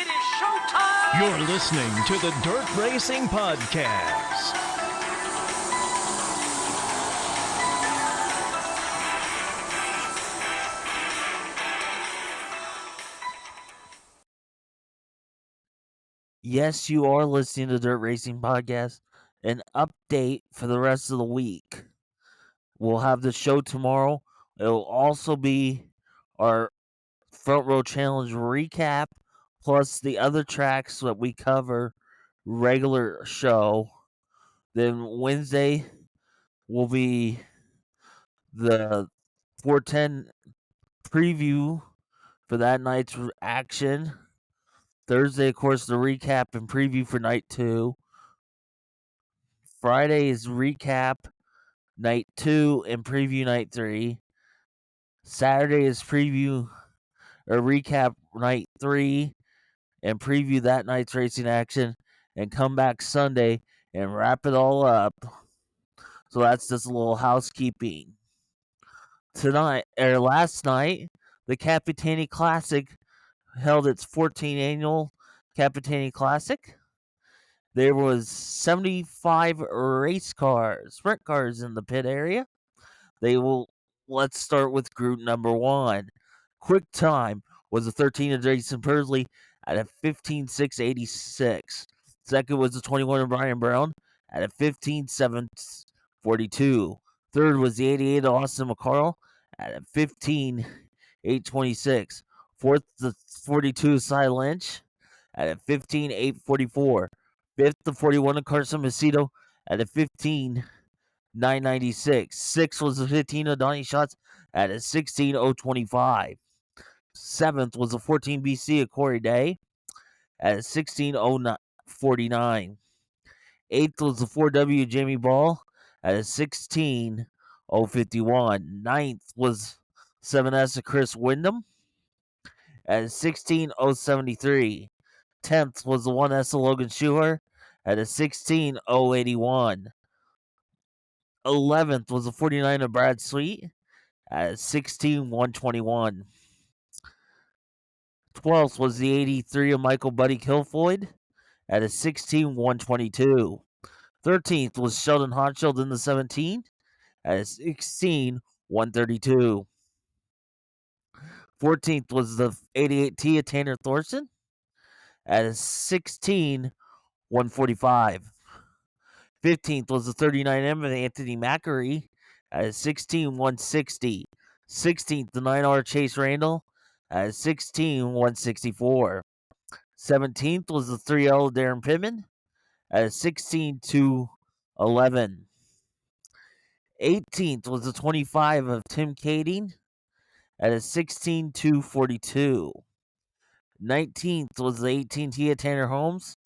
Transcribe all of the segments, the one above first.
It is showtime! You're listening to the Dirt Racing Podcast. Yes, you are listening to the Dirt Racing Podcast. An update for the rest of the week. We'll have the show tomorrow. It'll also be our Front Row Challenge recap, plus the other tracks that we cover regular show. Then Wednesday will be the 410 preview for that night's action. Thursday, of course, the recap and preview for night 2. Friday is recap night 2 and preview night 3. Saturday is preview or recap night 3 and preview that night's racing action, and come back Sunday and wrap it all up. So that's just a little housekeeping. Last night, the Capitani Classic held its 14th annual Capitani Classic. There was 75 race cars, sprint cars in the pit area. Let's start with group number 1. Quick time was the 13 of Jason Pursley at a 15.686. Second was the 21 of Brian Brown at a 15.742. Third was the 88 of Austin McCarl at a 15.826. Fourth, the 42 of Cy Lynch at a 15.844. Fifth, the 41 of Carson Macedo at a 15.996. Sixth was the 15 of Donnie Schatz at a 16.025. Seventh was the 14 BC of Corey Day at a 16.049. Eighth was the 4W Jamie Ball at a 16.051. Ninth was 7S of Chris Wyndham at a 16.073. 10th was the 1S of Logan Schuher at a 16.081. 11th was the 49 of Brad Sweet at 16.121. 12th was the 83 of Michael Buddy Kilfoyd at a 16.122. 13th was Sheldon Hochschild in the 17 at a 16.132. 14th was the 88T of Tanner Thorson at a 16.145. 15th was the 39M of Anthony Macri at a 16.160. 16th, the 9R Chase Randall at a 16.164. 17th was the 3L of Darren Pittman at a 16.211. 18th was the 25 of Tim Kading at a 16.242. 19th was the 18T of Tanner Holmes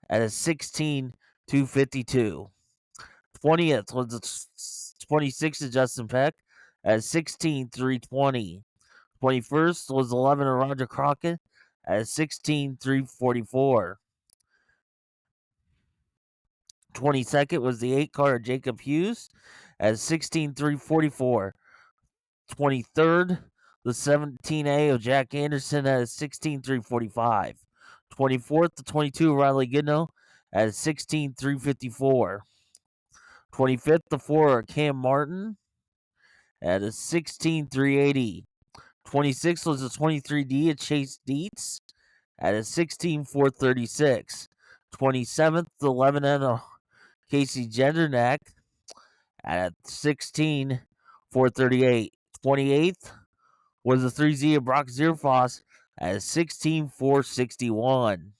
at a 16.252. 20th was the 26 of Justin Peck at 16.320. 21st was 11 of Roger Crockett at 16.344. 22nd was the 8 car of Jacob Hughes at 16.344. 23rd, the 17A of Jack Anderson at 16.345. 24th, the 22 of Riley Goodnow at 16.354. 25th, the 4 of Cam Martin at a 16.380. 26th was the 23D of Chase Dietz at a 16.436. 27th, the 11N of Casey Genderneck at 16.438. 28th was the 3Z of Brock Zierfoss at 16.461.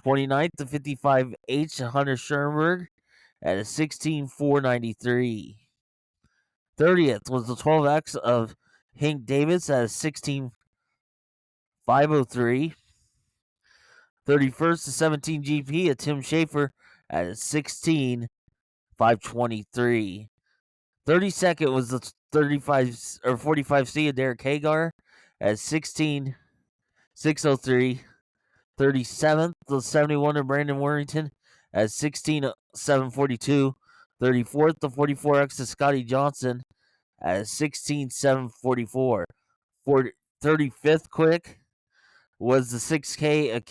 29th, the 55H of Hunter Schoenberg at a 16.493. 30th was the 12X of Hank Davis at a 16.503. 31st, the 17 GP of Tim Schaefer at a 16.523. 32nd was the 35 or 45C of Derek Hagar at 16.603. 37th, the 71 of Brandon Warrington at 16.742. 34th, the 44X of Scotty Johnson at 16.744. 35th quick was the 6K of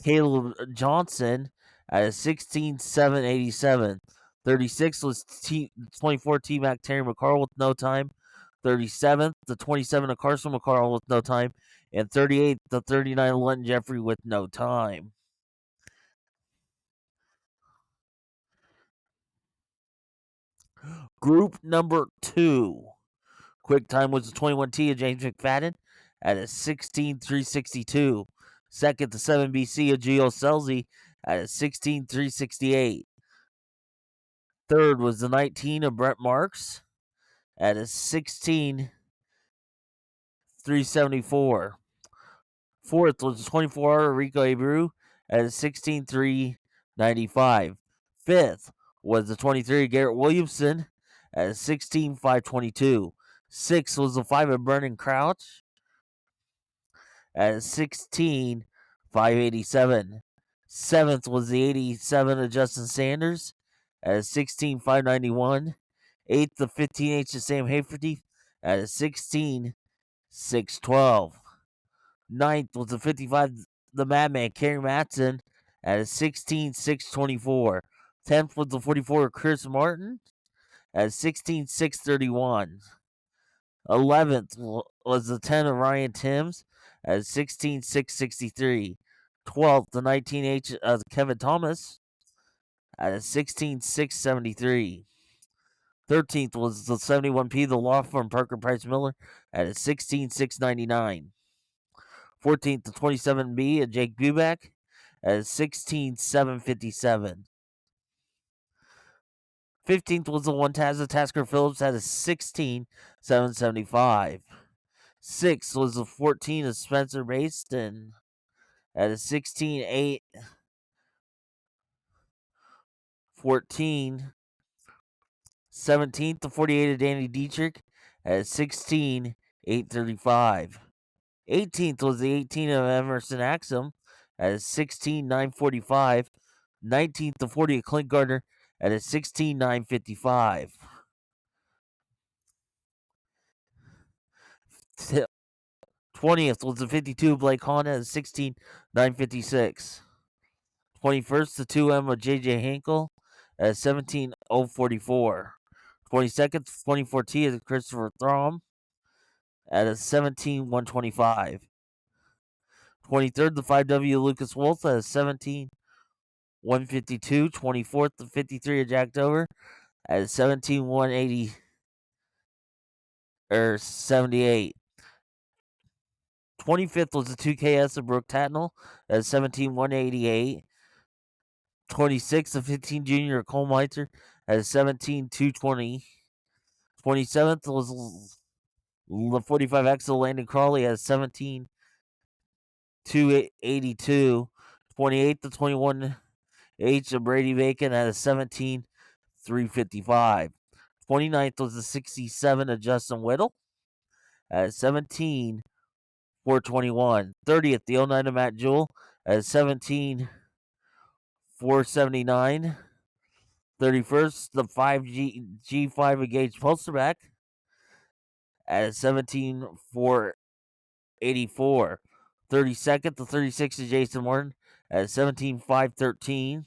Caleb Johnson at a 16.787. 36 was 24 T-Mac Terry McCarl with no time. 37th, the 27 of Carson McCarl with no time. And 38th, the 39 of Lutton Jeffrey with no time. Group number 2. Quick time was the 21T of James McFadden at a 16.362. Second, the 7BC of Gio Selzy at a 16.368. Third was the 19 of Brett Marks at a 16.374. Fourth was the 24 of Rico Abreu at a 16.395. Fifth was the 23 of Garrett Williamson at a 16.522. Sixth was the 5 of Brennan Crouch at 16.587. Seventh was the 87 of Justin Sanders at 16.591. Eighth, the 15H of Sam Haferty at 16.612. Ninth was the 55, the Madman, Kerry Matson at 16.624. 10th was the 44, Chris Martin at 16.631. 11th was the 10 of Ryan Timms at 16.663. 12th, the 19H of Kevin Thomas at 16.673. 13th was the 71P, the law firm Parker Price Miller at 16.699. 14th, the 27B of Jake Buback at 16.757. 15th was the one Tazza Tasker Phillips at 16.775. 6th was the 14 of Spencer Baston at a 16.814. 17th, the 48 of Danny Dietrich at 16.835. 18th was the 18 of Emerson Axum at a 16.945. 19th, the 40 of Clint Gardner at a 16.955. 20th was the 52 of Blake Hahn at a 16.956. 21st, the 2M of JJ Hinkle at 17.044. 22nd, 24T of Christopher Throm at a 17.125. 23rd, the 5W Lucas Wolf at a 17.152. 24th, the 53 of Jack Dover at a 17.180 or 78. 25th was the 2KS of Brooke Tatnell at 17.188. 26th, the 15 Junior of Cole Meitzer at a 17.220. 27th was the 45X of Landon Crawley at 17.282. 28th, the 21H of Brady Bacon at a 17.355. 29th was the 67 of Justin Whittle at 17.421. 30th, the 09 of Matt Jewell at 17.479. 31st, the 5G5 of Gage Polsterback at 17.484. 32nd, the 36 of Jason Martin at 17.513.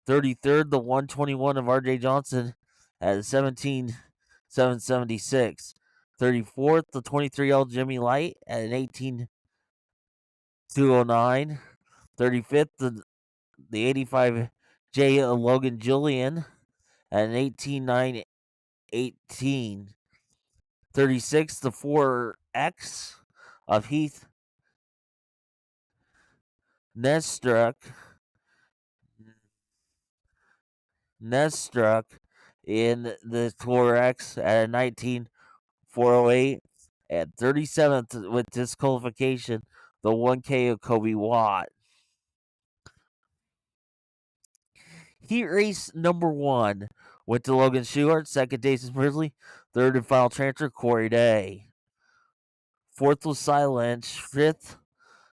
33rd, the 121 of RJ Johnson at 17.776. 34th, the 23-year-old Jimmy Light at an 18.209. 35th, the 85 J of Logan Julian at an 18.918. 36th, the 4X of Heath Nestruck in the 4X at a 19.408. And 37th with disqualification, the 1K of Kobe Watt. Heat race number 1 went to Logan Schuart. Second, Jason Brisley. Third and final transfer, Corey Day. Fourth was Cy Lynch. Fifth,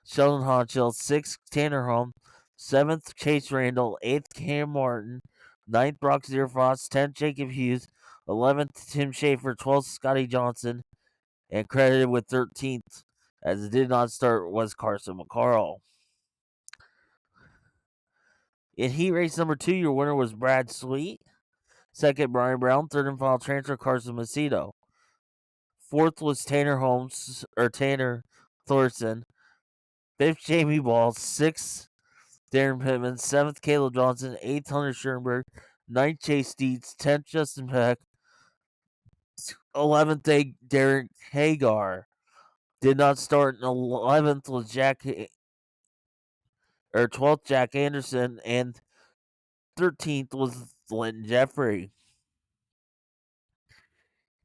Sheldon Honchill. Sixth, Tanner Home. Seventh, Chase Randall. Eighth, Cam Martin. Ninth, Brock Zierfrost. 10th, Jacob Hughes. 11th, Tim Schaefer. 12th, Scotty Johnson. And credited with 13th as it did not start was Carson McCarl. In heat race number 2, your winner was Brad Sweet. Second, Brian Brown. Third and final transfer, Carson Macedo. Fourth was Tanner Thorson. Fifth, Jamie Ball. Sixth, Darren Pittman. Seventh, Caleb Johnson. Eighth, Hunter Schoenberg. Ninth, Chase Dietz. 10th, Justin Peck. 11th, Derek Hagar. Did not start. And 11th was 12th, Jack Anderson. And 13th was Linton Jeffrey.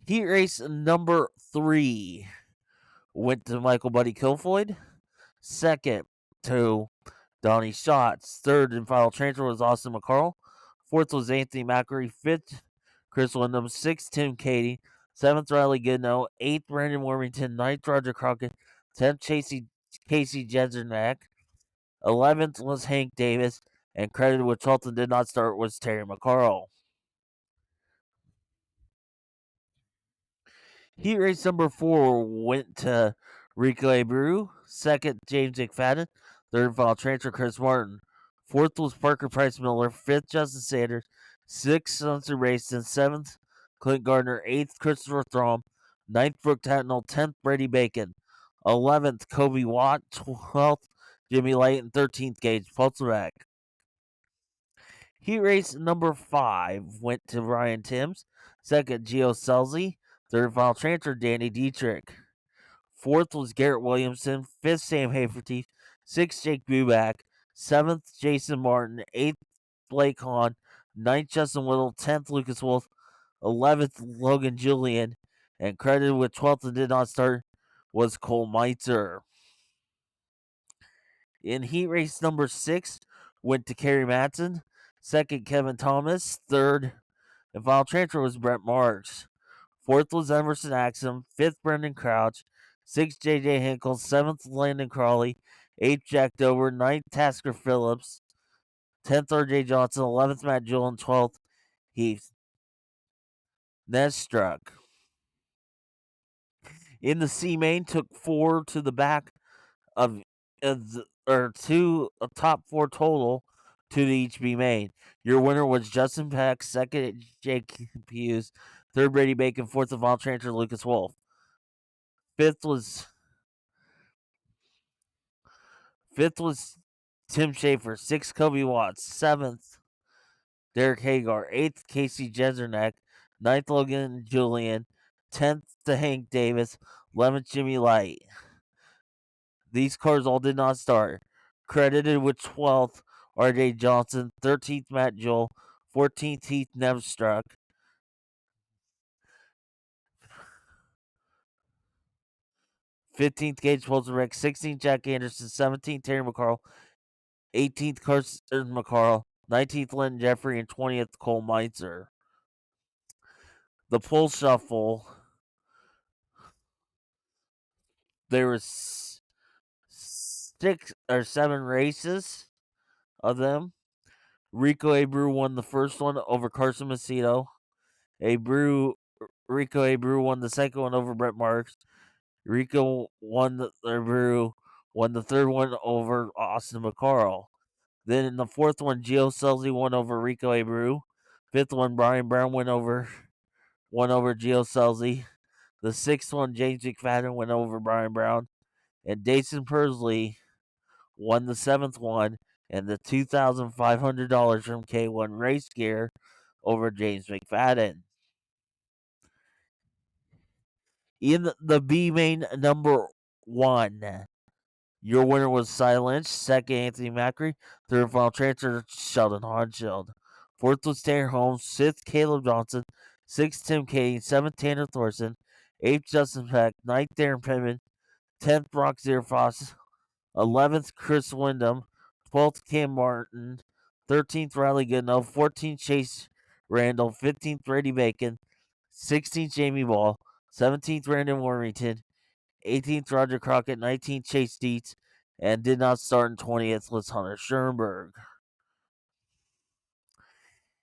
Heat race number 3 went to Michael Buddy Kilfoyd. Second to Donnie Schatz. Third and final transfer was Austin McCarl. Fourth was Anthony Macri. Fifth, Chris Wyndham. Sixth, Tim Cady. Seventh, Riley Goodnow. Eighth, Brandon Wormington. Ninth, Roger Crockett. 10th, Casey Jesernak. 11th was Hank Davis. And credited with 12th and did not start was Terry McCarl. Heat race number 4 went to Rico Abreu. Second, James McFadden. Third and final transfer, Chris Martin. Fourth was Parker Price Miller. Fifth, Justin Sanders. Sixth, Spencer Racing. Seventh, Clint Gardner. Eighth, Christopher Throm. Ninth, Brooke Tatnell. 10th, Brady Bacon. 11th, Kobe Watt. 12th, Jimmy Light. And 13th, Gage Pulserac. Heat race number 5 went to Ryan Timms. Second, Gio Selzy. Third and final transfer, Danny Dietrich. Fourth was Garrett Williamson. Fifth, Sam Haferteeth. Sixth, Jake Buback. Seventh, Jason Martin. Eighth, Blake Hahn. Ninth, Justin Whittle. 10th, Lucas Wolf. 11th, Logan Julian. And credited with 12th and did not start was Cole Meitzer. In heat race number 6, went to Kerry Matson. Second, Kevin Thomas. Third and final transfer was Brett Marks. Fourth was Emerson Axum. Fifth, Brendan Crouch. Sixth, J.J. Hinkle. Seventh, Landon Crawley. Eighth, Jack Dover. Ninth, Tasker Phillips. 10th, R.J. Johnson. 11th, Matt Jewell. And 12th, Heath Nestruck. In the C main, took 4 to the back of a top 4 total to the each B main. Your winner was Justin Peck. Second, Jake Hughes. Third, Brady Bacon. Fourth, the final transfer, Lucas Wolf. Fifth was Tim Schaefer. Sixth, Kobe Watts. Seventh, Derek Hagar. Eighth, Casey Jesernak. Ninth, Logan Julian. 10th, to Hank Davis. 11th, Jimmy Light. These cars all did not start. Credited with 12th, R.J. Johnson. 13th, Matt Joel. 14th, Heath Nevstruck. 15th, Gage Polzarek. 16th, Jack Anderson. 17th, Terry McCarl. 18th, Carson McCarl. 19th, Linton Jeffrey. And 20th, Cole Meitzer. The pole shuffle, there was 6 or 7 races of them. Rico Abreu won the first one over Carson Macedo. Rico Abreu won the second one over Brett Marks. Abreu won the third one over Austin McCarl. Then in the fourth one, Gio Selzy won over Rico Abreu. Fifth one, Brian Brown won over Gio Selzy. The sixth one, James McFadden went over Brian Brown. And Dason Persley won the seventh one and the $2,500 from K1 Race Gear over James McFadden. In the B main number 1, your winner was Cy Lynch. Second, Anthony Macri. Third, final transfer, Sheldon Hodgshield. Fourth was Tanner Holmes. Fifth, Caleb Johnson. Sixth, Tim Cady. Seventh, Tanner Thorson. Eighth, Justin Peck. Ninth, Darren Pittman. 10th, Brock Zierfoss. 11th, Chris Wyndham. 12th, Cam Martin. 13th, Riley Goodnow. 14th, Chase Randall. 15th, Brady Bacon. 16th, Jamie Ball. 17th, Brandon Warrington. 18th, Roger Crockett. 19th, Chase Dietz. And did not start in 20th was Hunter Schoenberg.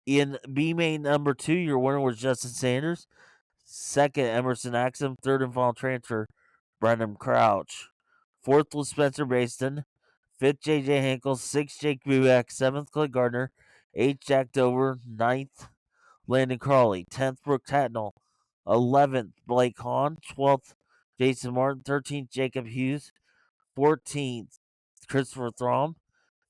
In B main number 2, your winner was Justin Sanders. Second, Emerson Axum. Third and final transfer, Brendan Crouch. 4th was Spencer Baston. 5th, J.J. Hinkle. 6th, Jake Bubeck. 7th, Clay Gardner. 8th, Jack Dover. 9th, Landon Crawley. 10th, Brooke Tatnall. 11th, Blake Hahn. 12th, Jason Martin. 13th, Jacob Hughes. 14th, Christopher Throm.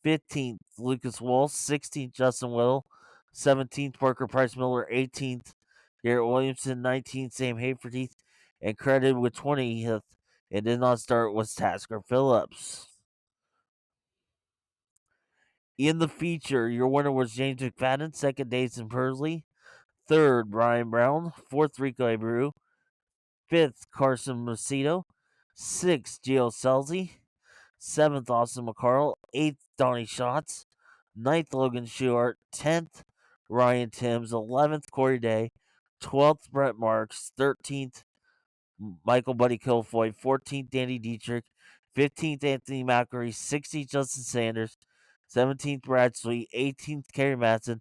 15th, Lucas Walsh. 16th, Justin Whittle. 17th, Parker Price Miller. 18th, Garrett Williamson. 19th, Sam Haferteeth. And credited with 20th and did not start was Tasker Phillips. In the feature, your winner was James McFadden. 2nd, Dason Pursley. 3rd, Brian Brown. 4th, Rico Abreu. 5th, Carson Macedo. 6th, Gio Selzy. 7th, Austin McCarl. 8th, Donnie Schatz. 9th, Logan Schuart. 10th, Ryan Timms. 11th, Corey Day. 12th, Brett Marks. 13th, Michael Buddy Kilfoy. 14th, Danny Dietrich. 15th, Anthony Macri. 16th, Justin Sanders. 17th, Brad Sweet. 18th, Kerry Matson.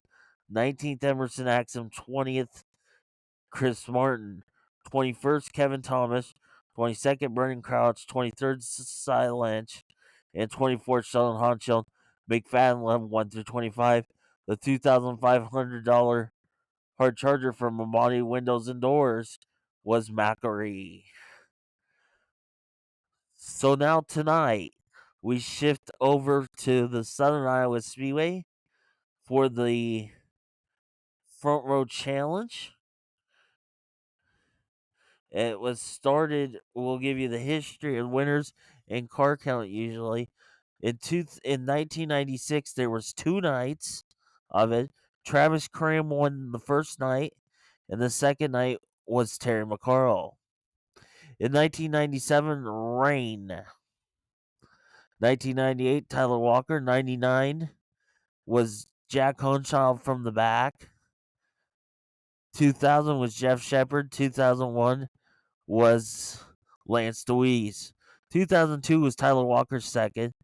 19th, Emerson Axum. 20th, Chris Martin. 21st, Kevin Thomas. 22nd, Brendan Crouch. 23rd, Cy Lynch. And 24th, Sheldon Honshield. McFadden level 1 through 25. The $2,500 hard charger from Amani Windows and Doors was Macri. So now tonight, we shift over to the Southern Iowa Speedway for the Front Row Challenge. It was started, we'll give you the history of winners and car count usually. In 1996, there was 2 nights of it. Travis Cram won the first night, and the second night was Terry McCarl. In 1997, rain. 1998, Tyler Walker. 99 was Jack Honshaw from the back. 2000 was Jeff Shepard. 2001 was Lance DeWeese. 2002 was Tyler Walker's second.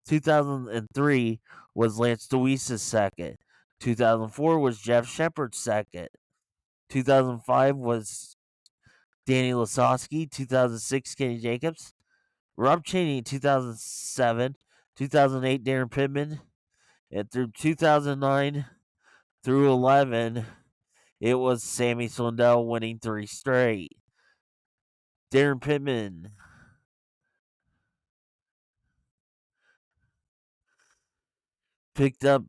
2003 was Lance DeWeese's second. 2004 was Jeff Shepard's second. 2005 was Danny Lasowski. 2006, Kenny Jacobs. Rob Cheney in 2007. 2008, Darren Pittman. And through 2009 through 11, it was Sammy Swindell winning 3 straight. Darren Pittman picked up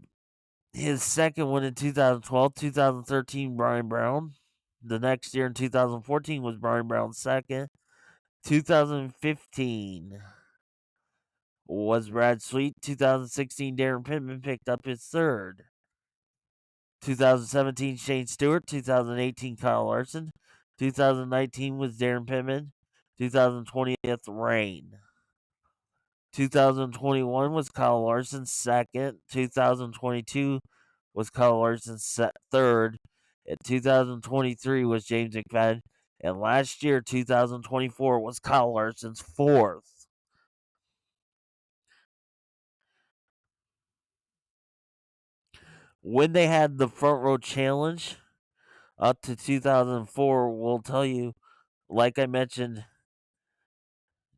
his second win in 2012. 2013, Brian Brown. The next year in 2014 was Brian Brown's second. 2015 was Brad Sweet. 2016, Darren Pittman picked up his third. 2017, Shane Stewart. 2018, Kyle Larson. 2019 was Darren Pittman. 2020, Rain. 2021 was Kyle Larson's second. 2022 was Kyle Larson's third. And 2023 was James McFadden. And last year, 2024, was Kyle Larson's fourth. When they had the Front Row Challenge up to 2004, we'll tell you, like I mentioned,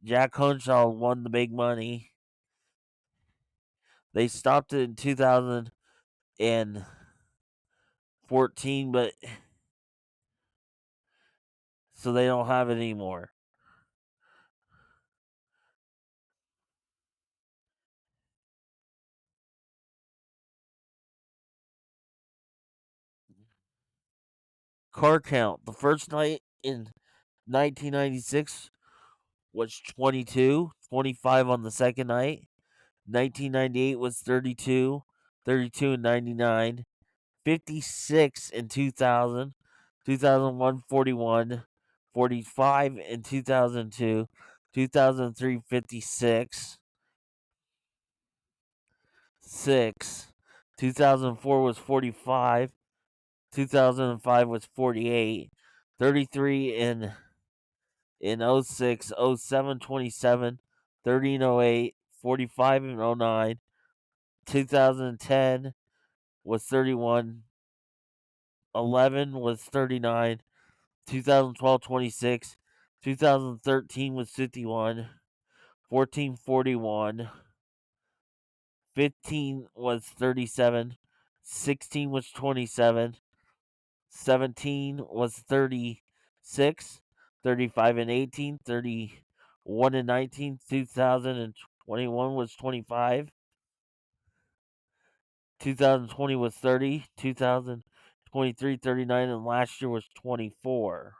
Jack Honshaw won the big money. They stopped it in 2014, but so they don't have it anymore. Car count. The first night in 1996 was 22, 25 on the second night. 1998 was 32, 32 in 99, 56 in 2000, 2001 41, 45 in 2002, 2003 56, 6, 2004 was 45, 2005 was 48, 33 in 06, 07 27, 30 in 08, 45 in 09, 2010 was 31, 11 was 39, 2012 26, 2013 was 51. 14, 41. 15 was 37. 16 was 27. 17 was 36. 35 and 18. 31 and 19. 2021 was 25. 2020 was 30. 2023, 39. And last year was 24.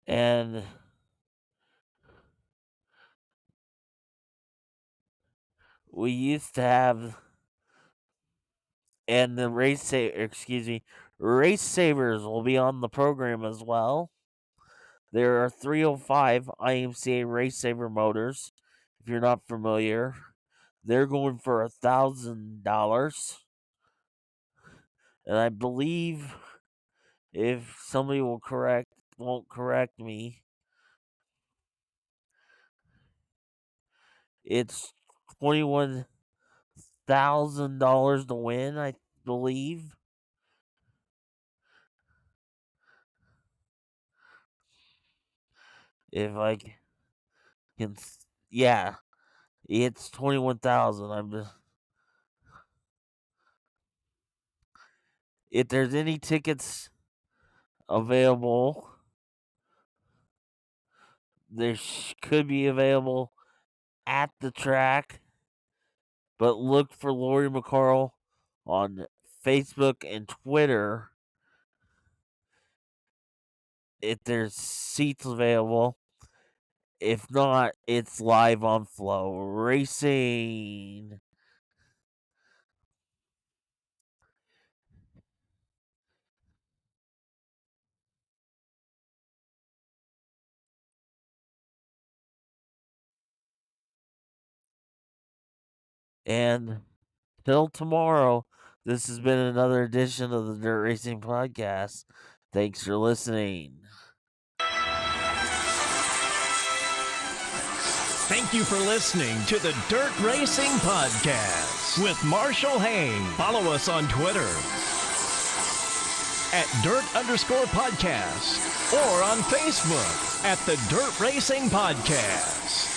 And we used to have, and the race savers will be on the program as well. There are 305 IMCA Race Saver motors. If you're not familiar, they're going for $1,000. And I believe, if somebody won't correct me, it's $21,000 to win, I believe. If I can, yeah, it's 21,000. If there's any tickets available, there could be available at the track, but look for Lori McCarl on Facebook and Twitter if there's seats available. If not, it's live on Flow Racing. And till tomorrow, this has been another edition of the Dirt Racing Podcast. Thanks for listening. Thank you for listening to the Dirt Racing Podcast with Marshall Hain. Follow us on Twitter at Dirt_Podcast or on Facebook at the Dirt Racing Podcast.